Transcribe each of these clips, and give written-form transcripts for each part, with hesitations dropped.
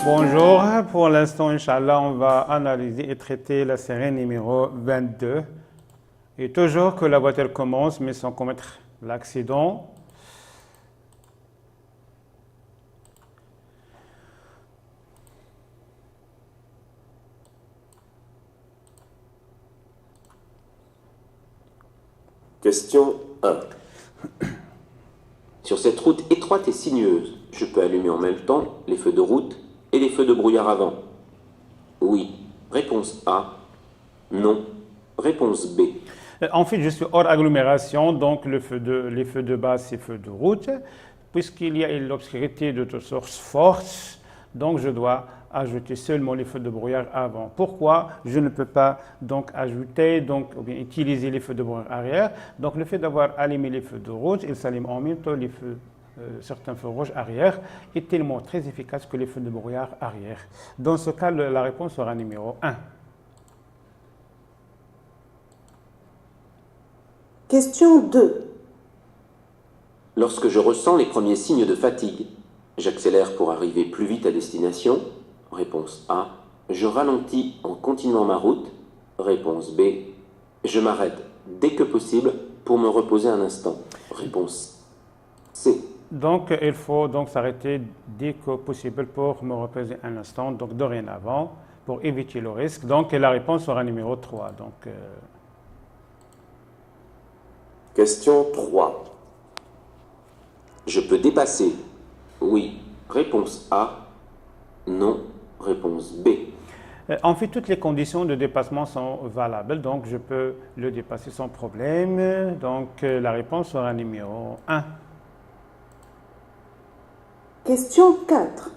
Bonjour, pour l'instant, Inch'Allah, on va analyser et traiter la série numéro 22. Et toujours que la voiture commence, mais sans commettre l'accident. Question 1. Sur cette route étroite et sinueuse, je peux allumer en même temps les feux de route et les feux de brouillard avant. Oui. Réponse A. Non. Réponse B. En fait, je suis hors agglomération, donc les feux de base, c'est feux de route. Puisqu'il y a l'obscurité de toute source forte, donc je dois ajouter seulement les feux de brouillard avant. Pourquoi je ne peux pas donc ajouter ou bien utiliser les feux de brouillard arrière? Donc le fait d'avoir allumé les feux de route, ils s'allument en même temps certains feux rouges arrière est tellement très efficace que les feux de brouillard arrière. Dans ce cas, la réponse sera numéro 1. Question 2. Lorsque je ressens les premiers signes de fatigue, j'accélère pour arriver plus vite à destination. Réponse A. Je ralentis en continuant ma route. Réponse B. Je m'arrête dès que possible pour me reposer un instant. Réponse C. Donc, il faut donc s'arrêter dès que possible pour me reposer un instant, donc dorénavant, pour éviter le risque. Donc, la réponse sera numéro 3. Question 3. Je peux dépasser. Oui. Réponse A. Non. Réponse B. En fait, toutes les conditions de dépassement sont valables, donc je peux le dépasser sans problème. Donc, la réponse sera numéro 1. Question 4.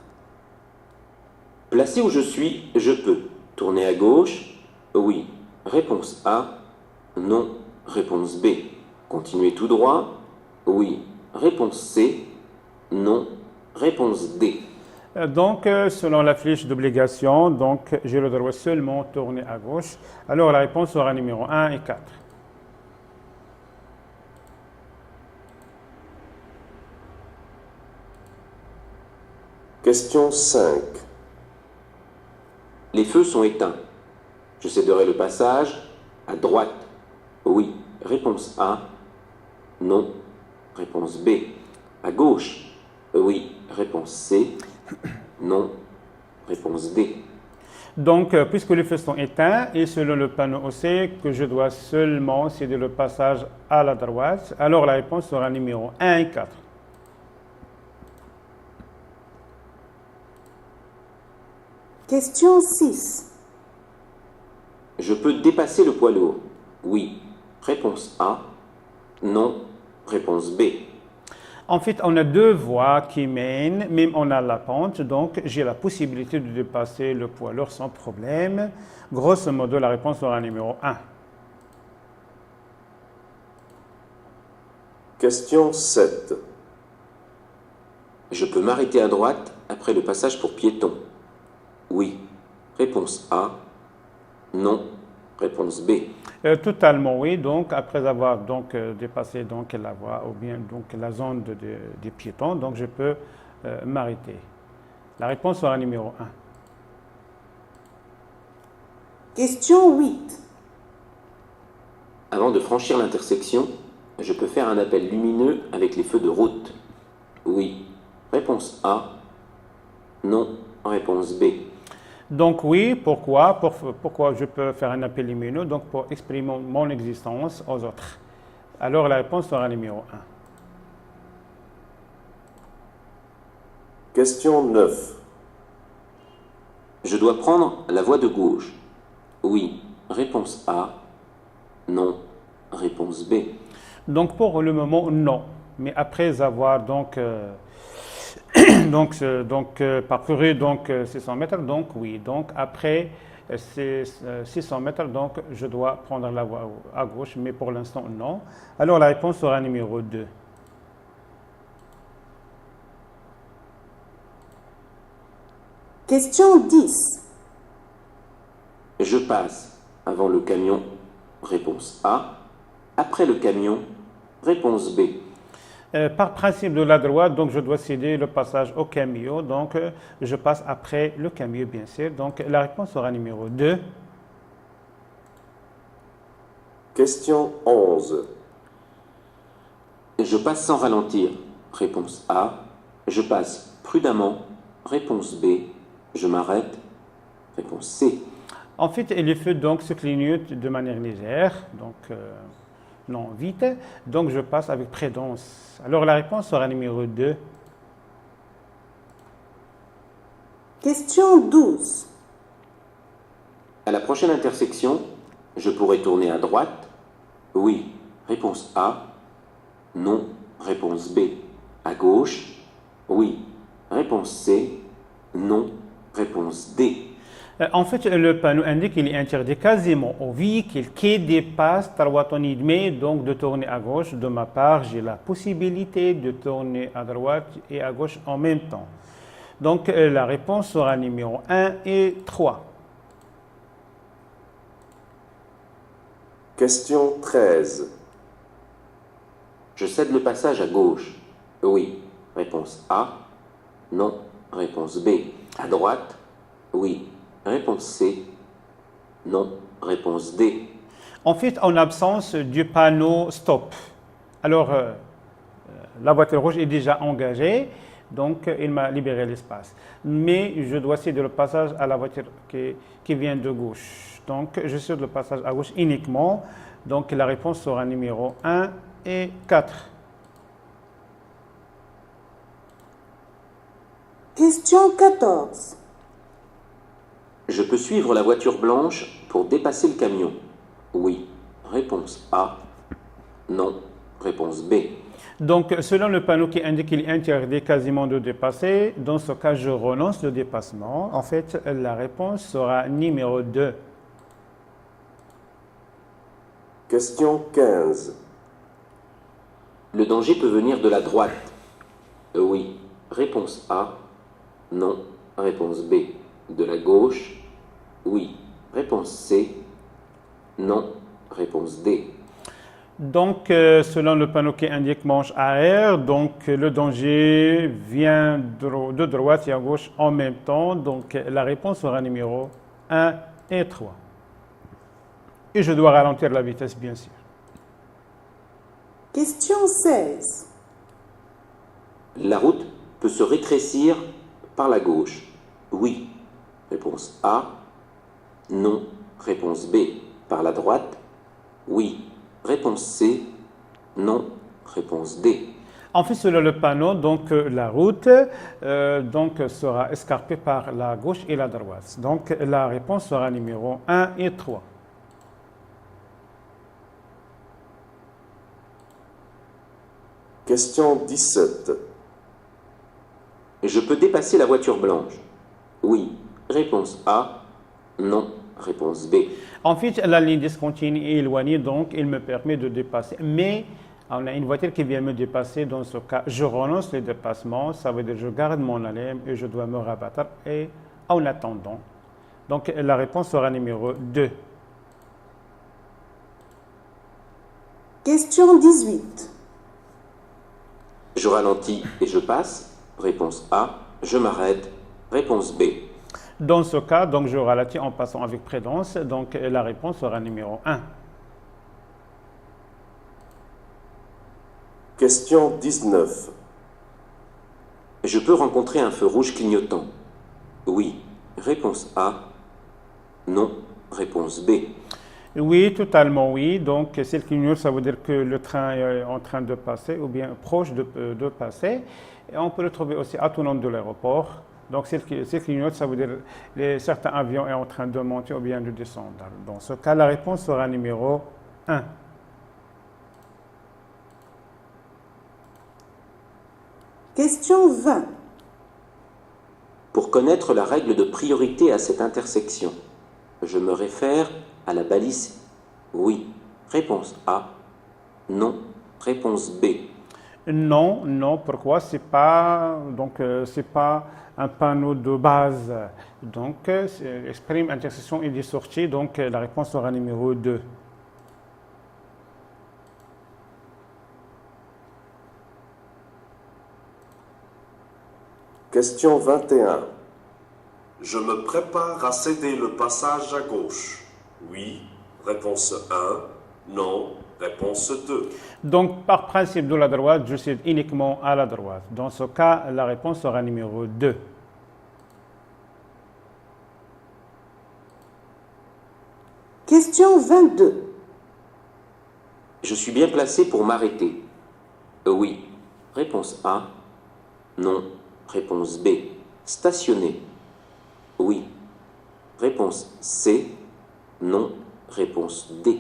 Placé où je suis, je peux tourner à gauche. Oui. Réponse A. Non. Réponse B. Continuer tout droit. Oui. Réponse C. Non. Réponse D. Donc, selon la fiche d'obligation, donc j'ai le droit seulement de tourner à gauche. Alors, la réponse sera numéro 1 et 4. Question 5. Les feux sont éteints. Je céderai le passage à droite. Oui. Réponse A. Non. Réponse B. À gauche. Oui. Réponse C. Non. Réponse D. Donc, puisque les feux sont éteints et selon le panneau OC que je dois seulement céder le passage à la droite, alors la réponse sera numéro 1 et 4. Question 6. Je peux dépasser le poids lourd. Oui. Réponse A. Non. Réponse B. En fait, on a deux voies qui mènent, même on a la pente, donc j'ai la possibilité de dépasser le poids lourd sans problème. Grosso modo, la réponse sera numéro 1. Question 7. Je peux m'arrêter à droite après le passage pour piétons. Oui. Réponse A. Non. Réponse B. Totalement oui, donc après avoir dépassé la voie ou bien la zone des piétons, donc je peux m'arrêter. La réponse sera numéro 1. Question 8. Avant de franchir l'intersection, je peux faire un appel lumineux avec les feux de route. Oui. Réponse A. Non. Réponse B. Donc oui, pourquoi je peux faire un appel lumineux? Donc pour exprimer mon existence aux autres. Alors la réponse sera numéro 1. Question 9. Je dois prendre la voie de gauche. Oui. Réponse A. Non. Réponse B. Donc pour le moment, non. Mais après avoir parcouru 600 mètres, donc oui. Donc après ces 600 mètres, donc je dois prendre la voie à gauche, mais pour l'instant, non. Alors la réponse sera numéro 2. Question 10. Je passe avant le camion. Réponse A. Après le camion. Réponse B. Par principe de la droite, donc je dois céder le passage au camion, donc je passe après le camion, bien sûr. Donc la réponse sera numéro 2. Question 11. Je passe sans ralentir. Réponse A. Je passe prudemment. Réponse B. Je m'arrête. Réponse C. En fait, les feux donc se clignotent de manière légère, donc non vite, donc je passe avec prudence. Alors la réponse sera numéro 2. Question 12. À la prochaine intersection, je pourrais tourner à droite. Oui. Réponse A. Non. Réponse B. À gauche. Oui. Réponse C. Non. Réponse D. En fait, le panneau indique qu'il est interdit quasiment au véhicule qui dépasse 3 tonnes et demie, donc de tourner à gauche. De ma part, j'ai la possibilité de tourner à droite et à gauche en même temps. Donc la réponse sera numéro 1 et 3. Question 13. Je cède le passage à gauche. Oui. Réponse A. Non. Réponse B. À droite. Oui. Réponse C. Non. Réponse D. En fait, en absence du panneau stop. Alors, la voiture rouge est déjà engagée, donc il m'a libéré l'espace. Mais je dois céder le passage à la voiture qui vient de gauche. Donc, je cède le passage à gauche uniquement. Donc, la réponse sera numéro 1 et 4. Question 14. Je peux suivre la voiture blanche pour dépasser le camion. Oui. Réponse A. Non. Réponse B. Donc, selon le panneau qui indique qu'il est interdit quasiment de dépasser, dans ce cas, je renonce le dépassement. En fait, la réponse sera numéro 2. Question 15. Le danger peut venir de la droite. Oui. Réponse A. Non. Réponse B. De la gauche. Oui. Réponse C. Non. Réponse D. Donc, selon le panneau qui indique manche arrière, donc le danger vient de droite et à gauche en même temps. Donc, la réponse sera numéro 1 et 3. Et je dois ralentir la vitesse, bien sûr. Question 16. La route peut se rétrécir par la gauche. Oui. Réponse A. Non. Réponse B. Par la droite. Oui. Réponse C. Non. Réponse D. En fait, selon le panneau, donc la route sera escarpée par la gauche et la droite. Donc, la réponse sera numéro 1 et 3. Question 17. Je peux dépasser la voiture blanche. Oui. Réponse A. Non. Réponse B. En fait, la ligne discontinue est éloignée, donc il me permet de dépasser. Mais on a une voiture qui vient me dépasser. Dans ce cas, je renonce le dépassement. Ça veut dire que je garde mon haleine et je dois me rabattre et en attendant. Donc la réponse sera numéro 2. Question 18. Je ralentis et je passe. Réponse A. Je m'arrête. Réponse B. Dans ce cas, donc je ralentis en passant avec prudence. Donc la réponse sera numéro 1. Question 19. Je peux rencontrer un feu rouge clignotant. Oui. Réponse A. Non. Réponse B. Oui, totalement oui. Donc, s'il clignote, ça veut dire que le train est en train de passer ou bien proche de passer. Et on peut le trouver aussi à tout nom de l'aéroport. Donc, s'il clignote, ça veut dire que certains avions sont en train de monter ou bien de descendre. Dans ce cas, la réponse sera numéro 1. Question 20. Pour connaître la règle de priorité à cette intersection, je me réfère à la balise. Oui. Réponse A. Non. Réponse B. Non, non. Pourquoi? C'est pas un panneau de base. Donc, exprime intersection et des sorties. Donc, la réponse sera numéro 2. Question 21. Je me prépare à céder le passage à gauche. Oui. Réponse 1. Non. Réponse 2. Donc, par principe de la droite, je cède uniquement à la droite. Dans ce cas, la réponse sera numéro 2. Question 22. Je suis bien placé pour m'arrêter. Oui. Réponse A. Non. Réponse B. Stationner. Oui. Réponse C. Non. Réponse D.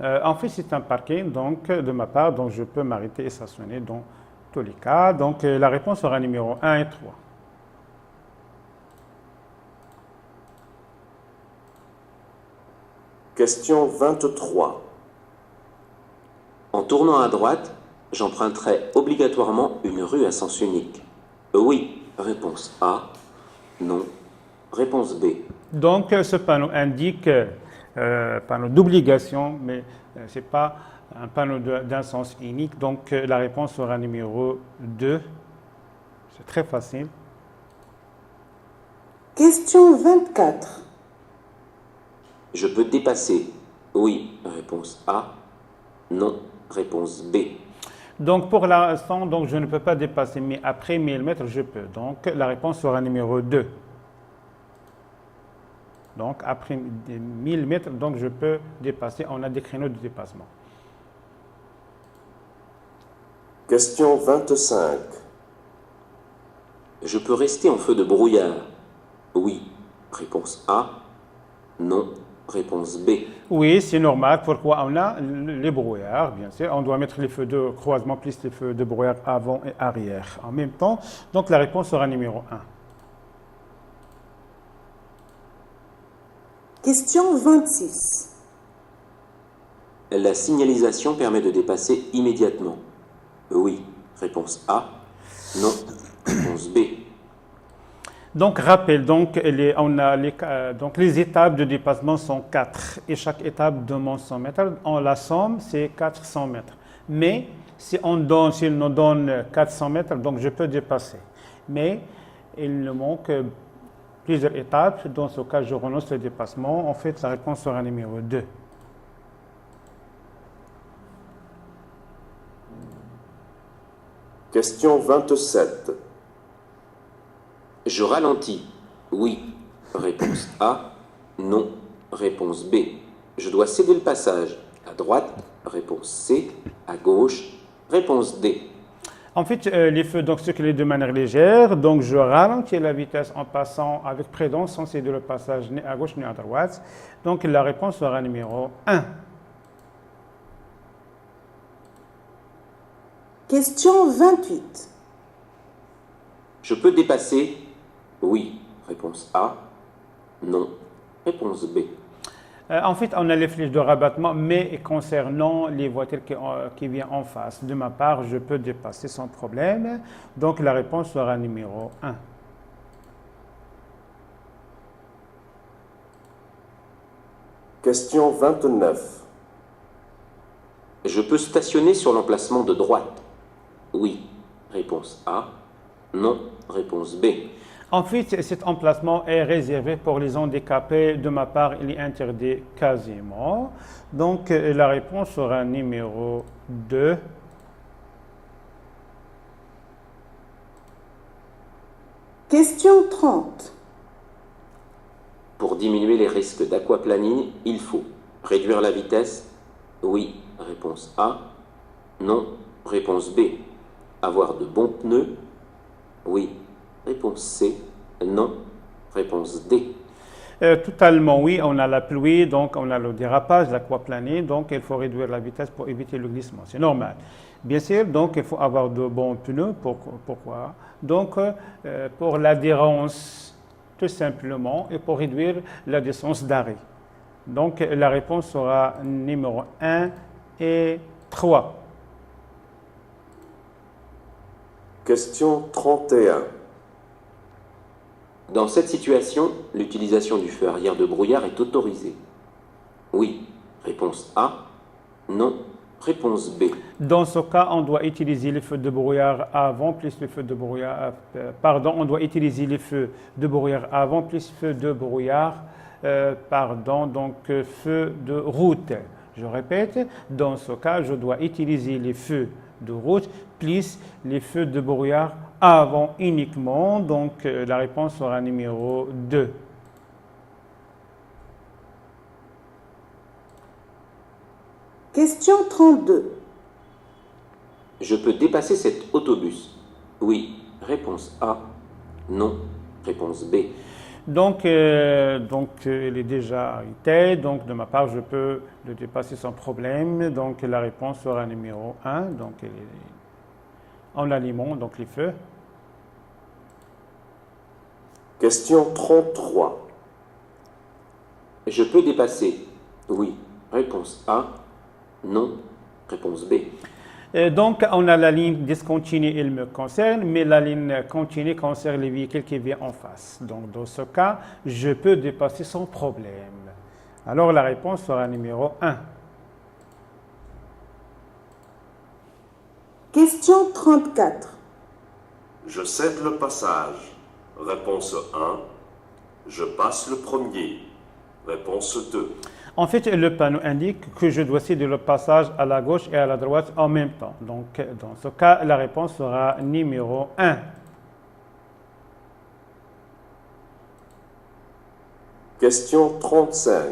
En fait, c'est un parking donc, de ma part, donc je peux m'arrêter et stationner dans tous les cas. Donc, la réponse sera numéro 1 et 3. Question 23. En tournant à droite, j'emprunterai obligatoirement une rue à sens unique. Oui. Réponse A. Non. Réponse B. Donc, ce panneau indique panneau d'obligation, mais ce n'est pas un panneau d'un sens unique. Donc, la réponse sera numéro 2. C'est très facile. Question 24. Je peux dépasser. Oui. Réponse A. Non. Réponse B. Donc, pour l'instant, donc, je ne peux pas dépasser, mais après 1000 mètres, je peux. Donc, la réponse sera numéro 2. Donc, après 1000 mètres, donc, je peux dépasser. On a des créneaux de dépassement. Question 25. Je peux rester en feu de brouillard. Oui. Réponse A. Non. Réponse B. Oui, c'est normal. Pourquoi on a les brouillards, bien sûr. On doit mettre les feux de croisement plus les feux de brouillard avant et arrière en même temps. Donc, la réponse sera numéro 1. Question 26. La signalisation permet de dépasser immédiatement. Oui. Réponse A. Non. Réponse B. Donc, rappel, donc, on a donc, les étapes de dépassement sont 4 et chaque étape demande 100 mètres. En la somme, c'est 400 mètres. Mais s'il nous donne 400 mètres, donc je peux dépasser. Mais il me manque plusieurs étapes. Dans ce cas, je renonce au dépassement. En fait, la réponse sera numéro 2. Question 27. Je ralentis. Oui. Réponse A. Non. Réponse B. Je dois céder le passage. À droite. Réponse C. À gauche. Réponse D. En fait, les feux donc circulent de manière légère. Donc, je ralentis la vitesse en passant avec prudence sans céder le passage ni à gauche ni à droite. Donc, la réponse sera numéro 1. Question 28. Je peux dépasser. Oui. Réponse A. Non. Réponse B. En fait, on a les flèches de rabattement, mais concernant les voitures qui viennent en face, de ma part, je peux dépasser sans problème. Donc, la réponse sera numéro 1. Question 29. Je peux stationner sur l'emplacement de droite. Oui. Réponse A. Non. Réponse B. En fait, cet emplacement est réservé pour les handicapés. De ma part, il est interdit quasiment. Donc, la réponse sera numéro 2. Question 30. Pour diminuer les risques d'aquaplaning, il faut réduire la vitesse. Oui. Réponse A. Non. Réponse B. Avoir de bons pneus. Oui. Réponse C. Non. Réponse D. Totalement oui, on a la pluie, donc on a le dérapage, l'aquaplaning, donc il faut réduire la vitesse pour éviter le glissement, c'est normal. Bien sûr, donc il faut avoir de bons pneus, pourquoi? Donc pour l'adhérence, tout simplement, et pour réduire la distance d'arrêt. Donc la réponse sera numéro 1 et 3. Question 31. Dans cette situation, l'utilisation du feu arrière de brouillard est autorisée. Oui. Réponse A. Non. Réponse B. Dans ce cas, on doit utiliser les feux de brouillard avant plus les feux de brouillard. On doit utiliser les feux de brouillard avant plus feux de brouillard. Feux de route. Je répète, dans ce cas, je dois utiliser les feux de route plus les feux de brouillard avant uniquement. Donc, la réponse sera numéro 2. Question 32. Je peux dépasser cet autobus? Oui. Réponse A. Non. Réponse B. Donc, il est déjà arrêté. Donc, de ma part, je peux le dépasser sans problème. Donc, la réponse sera numéro 1. Donc, en allumant donc les feux. Question 33. Je peux dépasser? Oui. Réponse A. Non. Réponse B. Donc, on a la ligne discontinue, il me concerne, mais la ligne continue concerne les véhicules qui viennent en face. Donc, dans ce cas, je peux dépasser sans problème. Alors, la réponse sera numéro 1. Question 34. Je cède le passage. Réponse 1. Je passe le premier. Réponse 2. En fait, le panneau indique que je dois céder le passage à la gauche et à la droite en même temps. Donc, dans ce cas, la réponse sera numéro 1. Question 35.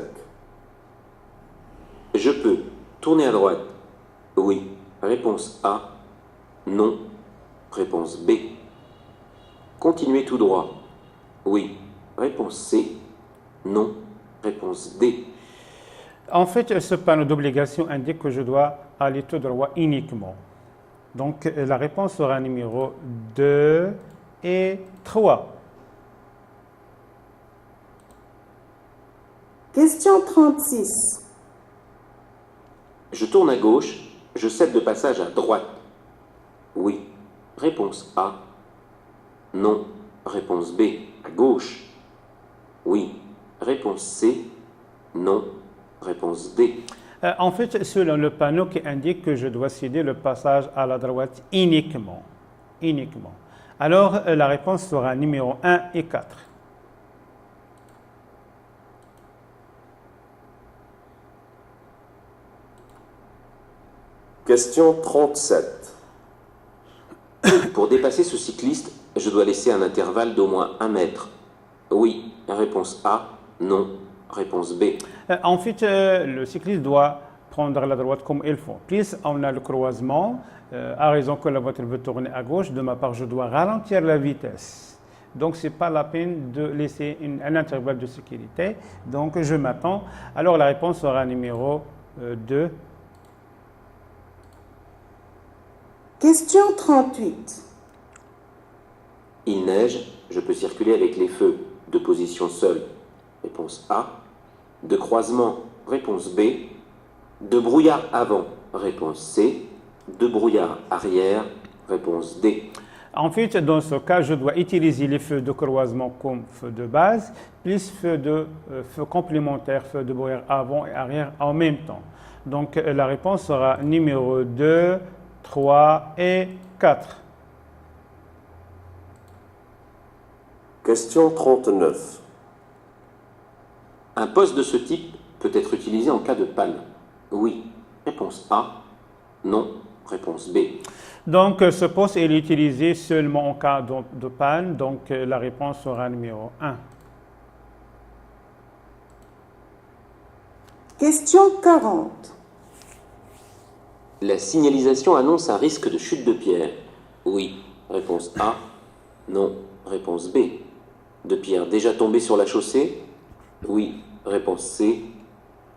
Je peux tourner à droite? Oui. Réponse A. Non. Réponse B. Continuer tout droit? Oui. Réponse C. Non. Réponse D. En fait, ce panneau d'obligation indique que je dois aller tout droit uniquement. Donc, la réponse sera numéro 2 et 3. Question 36. Je tourne à gauche, je cède le passage à droite. Oui. Réponse A. Non. Réponse B. À gauche. Oui. Réponse C. Non. Réponse D. En fait, selon le panneau qui indique que je dois céder le passage à la droite uniquement. Uniquement. Alors, la réponse sera numéro 1 et 4. Question 37. Pour dépasser ce cycliste, je dois laisser un intervalle d'au moins 1 mètre. Oui. Réponse A. Non. Réponse B. En fait, le cycliste doit prendre la droite comme il faut. Plus on a le croisement, à raison que la voiture veut tourner à gauche, de ma part, je dois ralentir la vitesse. Donc, ce n'est pas la peine de laisser un intervalle de sécurité. Donc, je m'attends. Alors, la réponse sera numéro 2. Question 38. Il neige, je peux circuler avec les feux. De position seule. Réponse A. De croisement. Réponse B. De brouillard avant. Réponse C. De brouillard arrière. Réponse D. En fait, dans ce cas, je dois utiliser les feux de croisement comme feux de base, plus feux complémentaires, feux de brouillard avant et arrière en même temps. Donc, la réponse sera numéro 2, 3 et 4. Question 39. Un poste de ce type peut être utilisé en cas de panne. Oui. Réponse A. Non. Réponse B. Donc, ce poste est utilisé seulement en cas de panne. Donc, la réponse sera numéro 1. Question 40. La signalisation annonce un risque de chute de pierre. Oui. Réponse A. Non. Réponse B. De pierre déjà tombée sur la chaussée? Oui. Réponse C.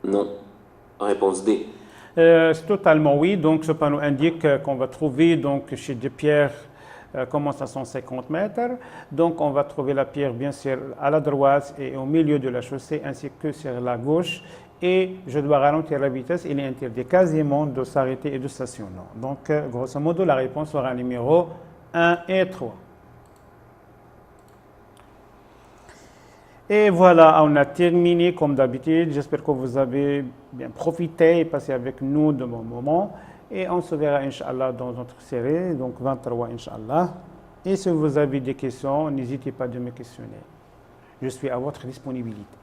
Non. Réponse D. C'est totalement oui. Donc, ce panneau indique qu'on va trouver donc, chez des pierres commence à 150 mètres. Donc, on va trouver la pierre bien sûr à la droite et au milieu de la chaussée ainsi que sur la gauche. Et je dois ralentir la vitesse. Il est interdit quasiment de s'arrêter et de stationner. Donc, grosso modo, la réponse sera numéro 1 et 3. Et voilà, on a terminé comme d'habitude. J'espère que vous avez bien profité et passé avec nous de bons moments. Et on se verra, Inch'Allah, dans notre série, donc 23, Inch'Allah. Et si vous avez des questions, n'hésitez pas de me questionner. Je suis à votre disponibilité.